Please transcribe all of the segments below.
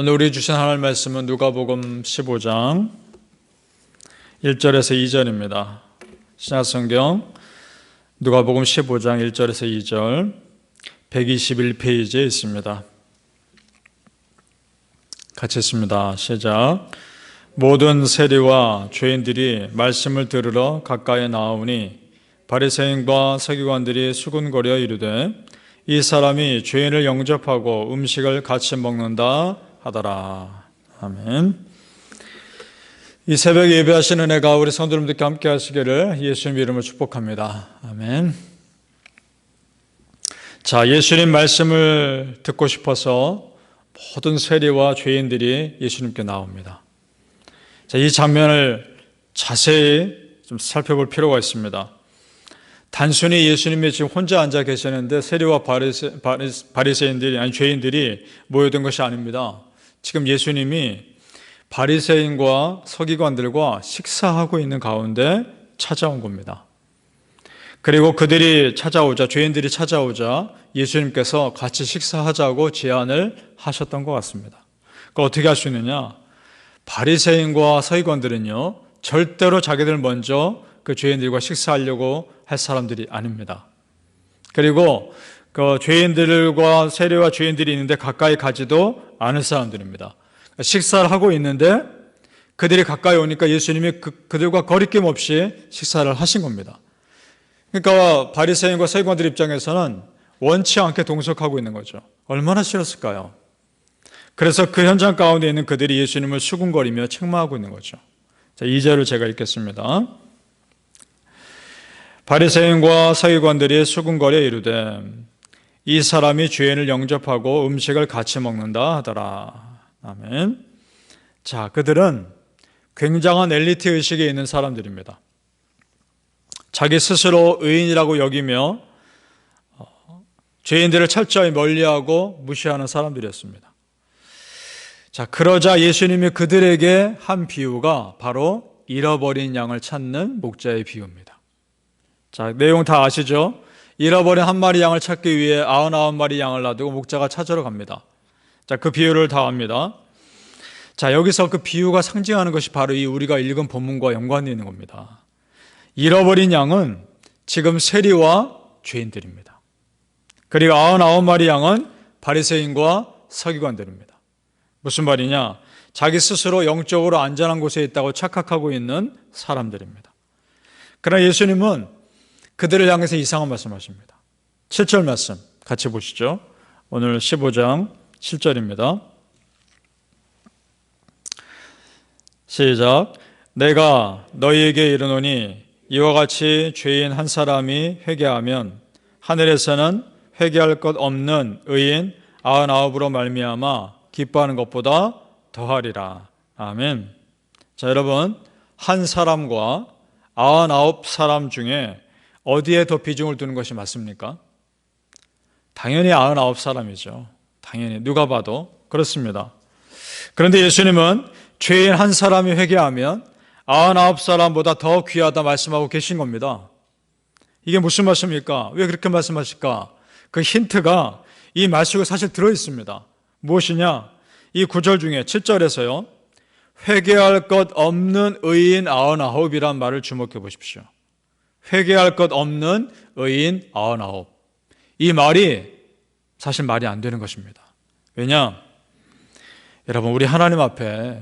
오늘 우리 주신 하나님 말씀은 누가복음 15장 1절에서 2절입니다. 신약성경 누가복음 15장 1절에서 2절 121페이지에 있습니다. 같이 읽습니다. 시작. 모든 세리와 죄인들이 말씀을 들으러 가까이 나오니 바리새인과 서기관들이 수군거려 이르되 이 사람이 죄인을 영접하고 음식을 같이 먹는다 하더라. 아멘. 이 새벽 예배하신 은혜가 우리 성도님들께 함께 하시기를 예수님 이름으로 축복합니다. 아멘. 자, 예수님 말씀을 듣고 싶어서 모든 세리와 죄인들이 예수님께 나옵니다. 자, 이 장면을 자세히 좀 살펴볼 필요가 있습니다. 단순히 예수님이 지금 혼자 앉아 계시는데 세리와 바리새인들이 아니 죄인들이 모여든 것이 아닙니다. 지금 예수님이 바리새인과 서기관들과 식사하고 있는 가운데 찾아온 겁니다. 그리고 그들이 찾아오자, 죄인들이 찾아오자 예수님께서 같이 식사하자고 제안을 하셨던 것 같습니다. 그걸 어떻게 할 수 있느냐? 바리새인과 서기관들은요, 절대로 자기들 먼저 그 죄인들과 식사하려고 할 사람들이 아닙니다. 그리고 그 죄인들과 세리와 죄인들이 있는데 가까이 가지도 않을 사람들입니다. 식사를 하고 있는데 그들이 가까이 오니까 예수님이 그들과 거리낌 없이 식사를 하신 겁니다. 그러니까 바리새인과 서기관들 입장에서는 원치 않게 동석하고 있는 거죠. 얼마나 싫었을까요? 그래서 그 현장 가운데 있는 그들이 예수님을 수군거리며 책망하고 있는 거죠. 자, 2절을 제가 읽겠습니다. 바리새인과 서기관들이 수군거려 이르되 이 사람이 죄인을 영접하고 음식을 같이 먹는다 하더라. 아멘. 자, 그들은 굉장한 엘리트 의식에 있는 사람들입니다. 자기 스스로 의인이라고 여기며 죄인들을 철저히 멀리하고 무시하는 사람들이었습니다. 자, 그러자 예수님이 그들에게 한 비유가 바로 잃어버린 양을 찾는 목자의 비유입니다. 자, 내용 다 아시죠? 잃어버린 한 마리 양을 찾기 위해 99마리 양을 놔두고 목자가 찾으러 갑니다. 자, 그 비유를 다 압니다. 자, 여기서 그 비유가 상징하는 것이 바로 이 우리가 읽은 본문과 연관되어 있는 겁니다. 잃어버린 양은 지금 세리와 죄인들입니다. 그리고 99마리 양은 바리새인과 서기관들입니다. 무슨 말이냐? 자기 스스로 영적으로 안전한 곳에 있다고 착각하고 있는 사람들입니다. 그러나 예수님은 그들을 향해서 이상한 말씀하십니다. 7절 말씀 같이 보시죠. 오늘 15장 7절입니다. 시작. 내가 너희에게 이르노니 이와 같이 죄인 한 사람이 회개하면 하늘에서는 회개할 것 없는 의인 99으로 말미암아 기뻐하는 것보다 더하리라. 아멘. 자, 여러분, 한 사람과 99사람 중에 어디에 더 비중을 두는 것이 맞습니까? 당연히 99사람이죠. 당연히 누가 봐도 그렇습니다. 그런데 예수님은 죄인 한 사람이 회개하면 99사람보다 더 귀하다 말씀하고 계신 겁니다. 이게 무슨 말씀입니까? 왜 그렇게 말씀하실까? 그 힌트가 이 말씀에 사실 들어있습니다. 무엇이냐? 이 구절 중에 7절에서요. 회개할 것 없는 의인 99이란 말을 주목해 보십시오. 회개할 것 없는 의인 99. 이 말이 사실 말이 안 되는 것입니다. 왜냐? 여러분, 우리 하나님 앞에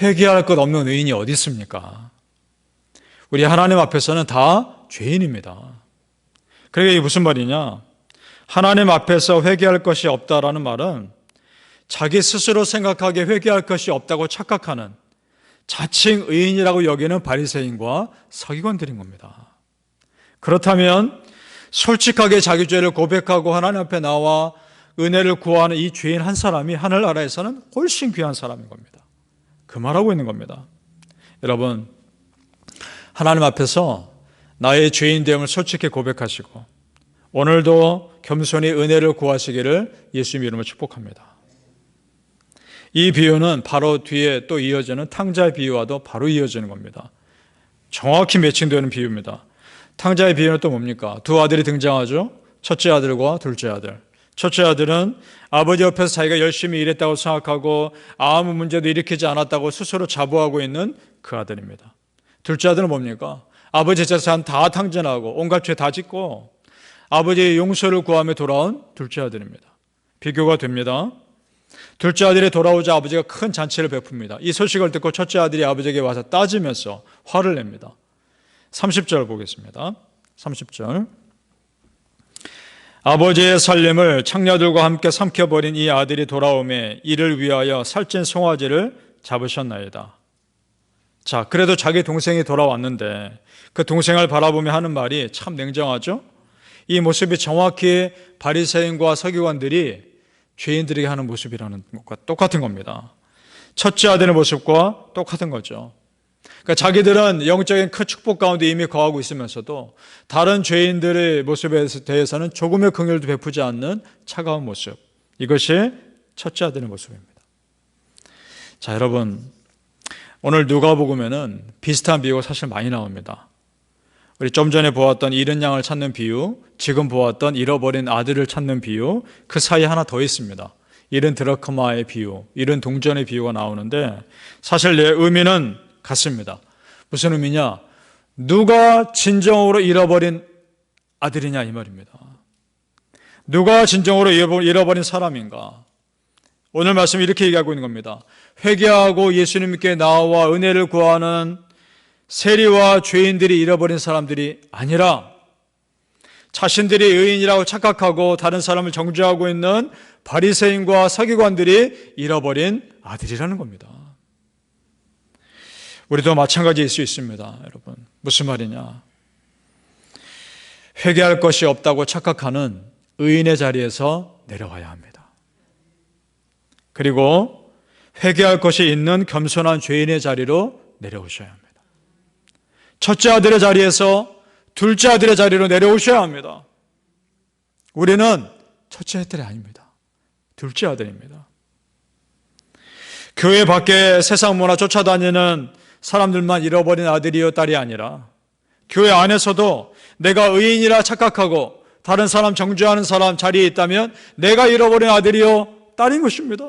회개할 것 없는 의인이 어디 있습니까? 우리 하나님 앞에서는 다 죄인입니다. 그러니까 이게 무슨 말이냐? 하나님 앞에서 회개할 것이 없다라는 말은 자기 스스로 생각하기에 회개할 것이 없다고 착각하는 자칭 의인이라고 여기는 바리새인과 서기관들인 겁니다. 그렇다면 솔직하게 자기 죄를 고백하고 하나님 앞에 나와 은혜를 구하는 이 죄인 한 사람이 하늘나라에서는 훨씬 귀한 사람인 겁니다. 그 말하고 있는 겁니다. 여러분, 하나님 앞에서 나의 죄인됨을 솔직히 고백하시고 오늘도 겸손히 은혜를 구하시기를 예수님 이름으로 축복합니다. 이 비유는 바로 뒤에 또 이어지는 탕자의 비유와도 바로 이어지는 겁니다. 정확히 매칭되는 비유입니다. 탕자의 비유는 또 뭡니까? 두 아들이 등장하죠. 첫째 아들과 둘째 아들. 첫째 아들은 아버지 옆에서 자기가 열심히 일했다고 생각하고 아무 문제도 일으키지 않았다고 스스로 자부하고 있는 그 아들입니다. 둘째 아들은 뭡니까? 아버지 재산 다 탕진하고 온갖 죄 다 짓고 아버지의 용서를 구하며 돌아온 둘째 아들입니다. 비교가 됩니다. 둘째 아들이 돌아오자 아버지가 큰 잔치를 베풉니다. 이 소식을 듣고 첫째 아들이 아버지에게 와서 따지면서 화를 냅니다. 30절 보겠습니다. 30절. 아버지의 살림을 창녀들과 함께 삼켜버린 이 아들이 돌아오매 이를 위하여 살찐 송아지를 잡으셨나이다. 자, 그래도 자기 동생이 돌아왔는데 그 동생을 바라보며 하는 말이 참 냉정하죠? 이 모습이 정확히 바리새인과 서기관들이 죄인들에게 하는 모습이라는 것과 똑같은 겁니다. 첫째 아들의 모습과 똑같은 거죠. 그러니까 자기들은 영적인 큰 축복 가운데 이미 거하고 있으면서도 다른 죄인들의 모습에 대해서는 조금의 긍휼도 베푸지 않는 차가운 모습. 이것이 첫째 아들의 모습입니다. 자, 여러분, 오늘 누가복음에는 비슷한 비유가 사실 많이 나옵니다. 우리 좀 전에 보았던 잃은 양을 찾는 비유, 지금 보았던 잃어버린 아들을 찾는 비유, 그 사이에 하나 더 있습니다. 잃은 드라크마의 비유, 잃은 동전의 비유가 나오는데 사실 내 의미는 같습니다. 무슨 의미냐? 누가 진정으로 잃어버린 아들이냐 이 말입니다. 누가 진정으로 잃어버린 사람인가? 오늘 말씀 이렇게 얘기하고 있는 겁니다. 회개하고 예수님께 나와 은혜를 구하는 세리와 죄인들이 잃어버린 사람들이 아니라 자신들이 의인이라고 착각하고 다른 사람을 정죄하고 있는 바리새인과 서기관들이 잃어버린 아들이라는 겁니다. 우리도 마찬가지일 수 있습니다. 여러분, 무슨 말이냐? 회개할 것이 없다고 착각하는 의인의 자리에서 내려와야 합니다. 그리고 회개할 것이 있는 겸손한 죄인의 자리로 내려오셔야 합니다. 첫째 아들의 자리에서 둘째 아들의 자리로 내려오셔야 합니다. 우리는 첫째 아들이 아닙니다. 둘째 아들입니다. 교회 밖에 세상 문화 쫓아다니는 사람들만 잃어버린 아들이요 딸이 아니라 교회 안에서도 내가 의인이라 착각하고 다른 사람 정죄하는 사람 자리에 있다면 내가 잃어버린 아들이요 딸인 것입니다.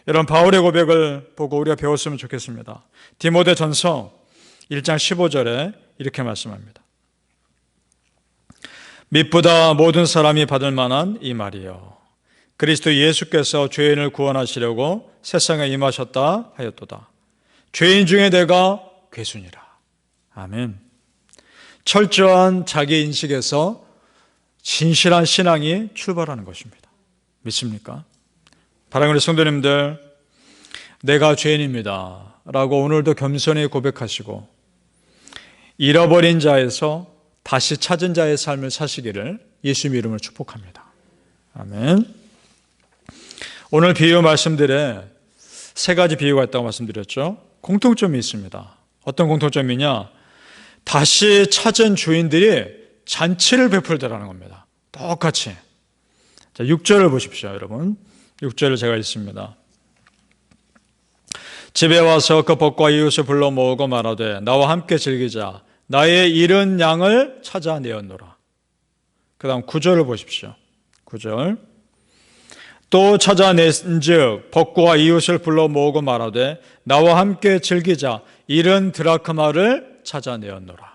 이런 바울의 고백을 보고 우리가 배웠으면 좋겠습니다. 디모데전서 1장 15절에 이렇게 말씀합니다. mit보다 모든 사람이 받을 만한 이 말이요 그리스도 예수께서 죄인을 구원하시려고 세상에 임하셨다 하였도다. 죄인 중에 내가 괴순이라. 아멘. 철저한 자기 인식에서 진실한 신앙이 출발하는 것입니다. 믿습니까? 사랑하는 성도님들, 내가 죄인입니다 라고 오늘도 겸손히 고백하시고 잃어버린 자에서 다시 찾은 자의 삶을 사시기를 예수님의 이름으로 축복합니다. 아멘. 오늘 비유 말씀들에 세 가지 비유가 있다고 말씀드렸죠. 공통점이 있습니다. 어떤 공통점이냐? 다시 찾은 주인들이 잔치를 베풀더라는 겁니다. 똑같이. 자, 6절을 보십시오, 여러분. 6절을 제가 읽습니다. 집에 와서 그 벗과 이웃을 불러 모으고 말하되 나와 함께 즐기자. 나의 잃은 양을 찾아내었노라. 그 다음 9절을 보십시오. 9절. 또 찾아낸즉 벗과 이웃을 불러 모으고 말하되 나와 함께 즐기자. 잃은 드라크마를 찾아내었노라.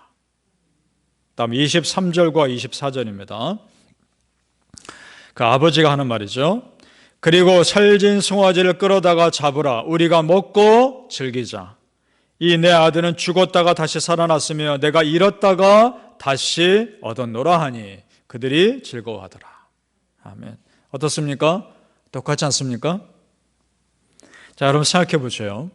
다음 23절과 24절입니다. 그 아버지가 하는 말이죠. 그리고 살진 송아지를 끌어다가 잡으라. 우리가 먹고 즐기자. 이 내 아들은 죽었다가 다시 살아났으며 내가 잃었다가 다시 얻었노라 하니 그들이 즐거워하더라. 아멘. 어떻습니까? 똑같지 않습니까? 자, 여러분 생각해 보세요.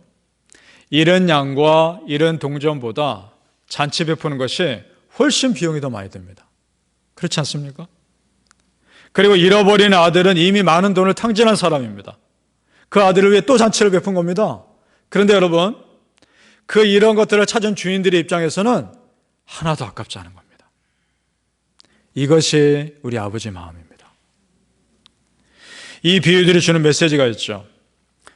잃은 양과 잃은 동전보다 잔치 베푸는 것이 훨씬 비용이 더 많이 듭니다. 그렇지 않습니까? 그리고 잃어버린 아들은 이미 많은 돈을 탕진한 사람입니다. 그 아들을 위해 또 잔치를 베푼 겁니다. 그런데 여러분, 그 이런 것들을 찾은 주인들의 입장에서는 하나도 아깝지 않은 겁니다. 이것이 우리 아버지 마음입니다. 이 비유들이 주는 메시지가 있죠.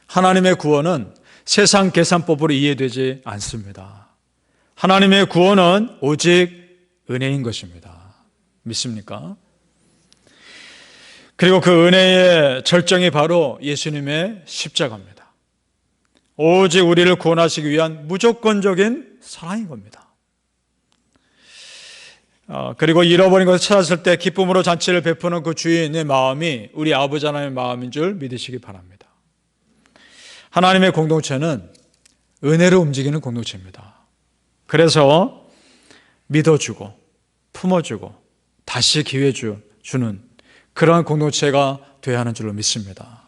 하나님의 구원은 세상 계산법으로 이해되지 않습니다. 하나님의 구원은 오직 은혜인 것입니다. 믿습니까? 그리고 그 은혜의 절정이 바로 예수님의 십자가입니다. 오직 우리를 구원하시기 위한 무조건적인 사랑인 겁니다. 그리고 잃어버린 것을 찾았을 때 기쁨으로 잔치를 베푸는 그 주인의 마음이 우리 아버지 하나님의 마음인 줄 믿으시기 바랍니다. 하나님의 공동체는 은혜로 움직이는 공동체입니다. 그래서 믿어주고 품어주고 다시 기회 주는 그러한 공동체가 되어야 하는 줄로 믿습니다.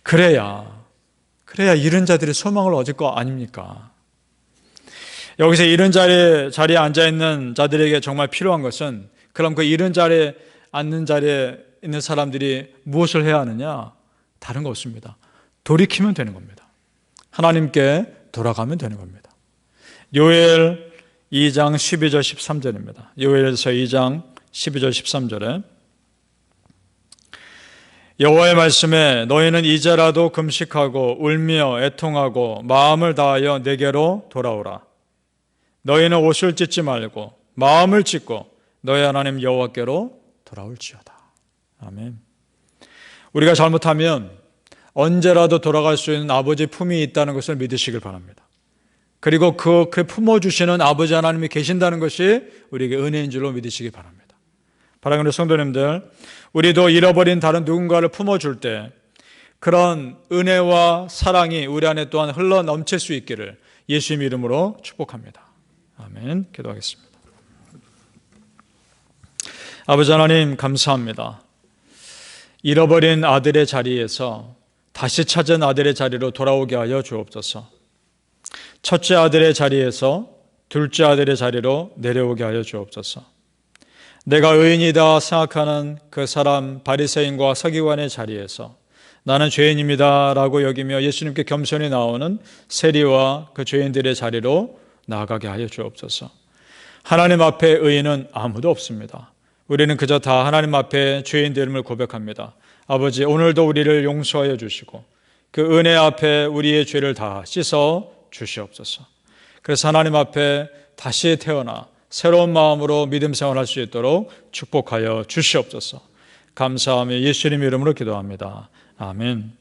그래야 이른 자들이 소망을 얻을 거 아닙니까? 여기서 이른 자리에 앉아있는 자들에게 정말 필요한 것은, 그럼 그 이른 자리에 앉는 자리에 있는 사람들이 무엇을 해야 하느냐? 다른 거 없습니다. 돌이키면 되는 겁니다. 하나님께 돌아가면 되는 겁니다. 요엘 2장 12절 13절입니다. 요엘서 2장 12절 13절에 여호와의 말씀에 너희는 이제라도 금식하고 울며 애통하고 마음을 다하여 내게로 돌아오라. 너희는 옷을 찢지 말고 마음을 찢고 너희 하나님 여호와께로 돌아올지어다. 아멘. 우리가 잘못하면 언제라도 돌아갈 수 있는 아버지의 품이 있다는 것을 믿으시길 바랍니다. 그리고 그 품어주시는 아버지 하나님이 계신다는 것이 우리에게 은혜인 줄로 믿으시기 바랍니다. 사랑하는 성도님들, 우리도 잃어버린 다른 누군가를 품어줄 때 그런 은혜와 사랑이 우리 안에 또한 흘러 넘칠 수 있기를 예수님 이름으로 축복합니다. 아멘. 기도하겠습니다. 아버지 하나님 감사합니다. 잃어버린 아들의 자리에서 다시 찾은 아들의 자리로 돌아오게 하여 주옵소서. 첫째 아들의 자리에서 둘째 아들의 자리로 내려오게 하여 주옵소서. 내가 의인이다 생각하는 그 사람 바리새인과 서기관의 자리에서 나는 죄인입니다 라고 여기며 예수님께 겸손히 나오는 세리와 그 죄인들의 자리로 나아가게 하여 주옵소서. 하나님 앞에 의인은 아무도 없습니다. 우리는 그저 다 하나님 앞에 죄인됨을 고백합니다. 아버지, 오늘도 우리를 용서하여 주시고 그 은혜 앞에 우리의 죄를 다 씻어 주시옵소서. 그래서 하나님 앞에 다시 태어나 새로운 마음으로 믿음 생활할 수 있도록 축복하여 주시옵소서. 감사하며 예수님 이름으로 기도합니다. 아멘.